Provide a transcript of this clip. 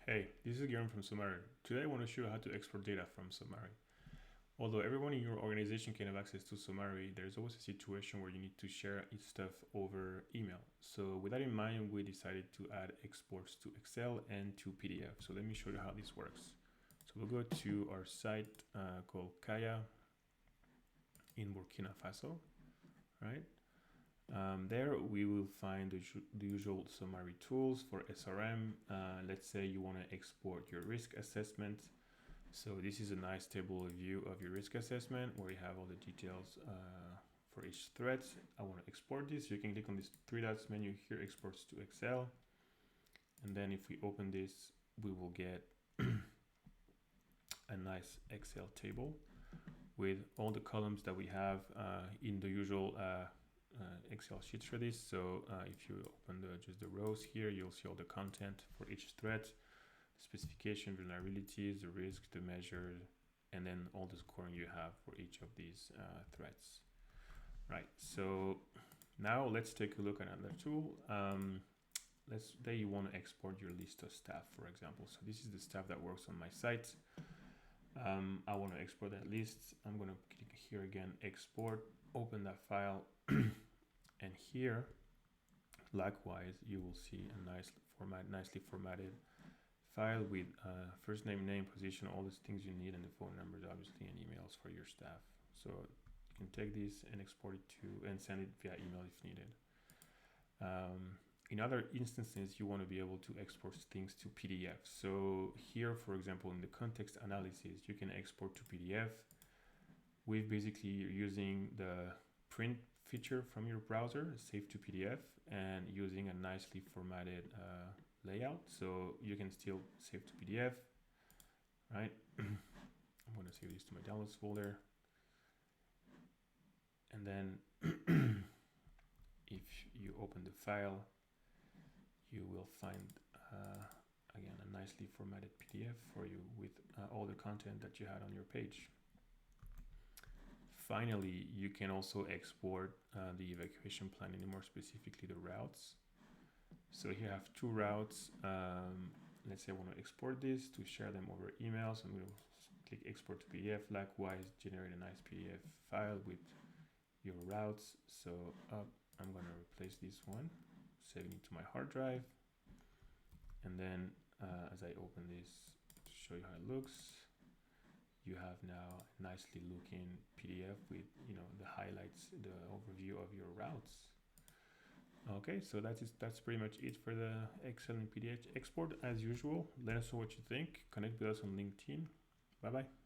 Hey, this is Guillermo from Summary. Today I want to show you how to export data from Summary. Although everyone in your organization can have access to Summary, there's always a situation where you need to share its stuff over email. So with that in mind, we decided to add exports to Excel and to PDF. So let me show you how this works. So we'll go to our site called Kaya in Burkina Faso, right? There we will find the usual summary tools for SRM. Let's say you want to export your risk assessment. So this is a nice table view of your risk assessment where you have all the details for each threat. I want to export this. You can click on this three dots menu here, exports to Excel. And then if we open this, we will get a nice Excel table with all the columns that we have in the usual Excel sheets for this. So if you open just the rows here, you'll see all the content for each threat, the specification, vulnerabilities, the risk, the measure, and then all the scoring you have for each of these threats. Right, so now let's take a look at another tool. Let's say you want to export your list of staff, for example. So this is the staff that works on my site. I want to export that list. I'm going to click here again, export, open that file. And here, likewise, you will see a nicely formatted file with first name, position, all these things you need, and the phone numbers, obviously, and emails for your staff. So you can take this and export it to and send it via email if needed. In other instances, you want to be able to export things to PDF. So here, for example, in the context analysis, you can export to PDF. We've basically using the print feature from your browser, save to PDF, and using a nicely formatted layout. So you can still save to PDF, right? I'm going to save this to my downloads folder. And then if you open the file, you will find, again, a nicely formatted PDF for you with all the content that you had on your page. Finally, you can also export the evacuation plan, and more specifically the routes. So here I have two routes. Let's say I want to export this to share them over email. So I'm going to click export to PDF. Likewise, generate a nice PDF file with your routes. So I'm going to replace this one, saving it to my hard drive. And then as I open this to show you how it looks, you have now a nicely looking PDF with, the highlights, the overview of your routes. Okay, so that's pretty much it for the Excel and PDF export. As usual, let us know what you think. Connect with us on LinkedIn. Bye bye.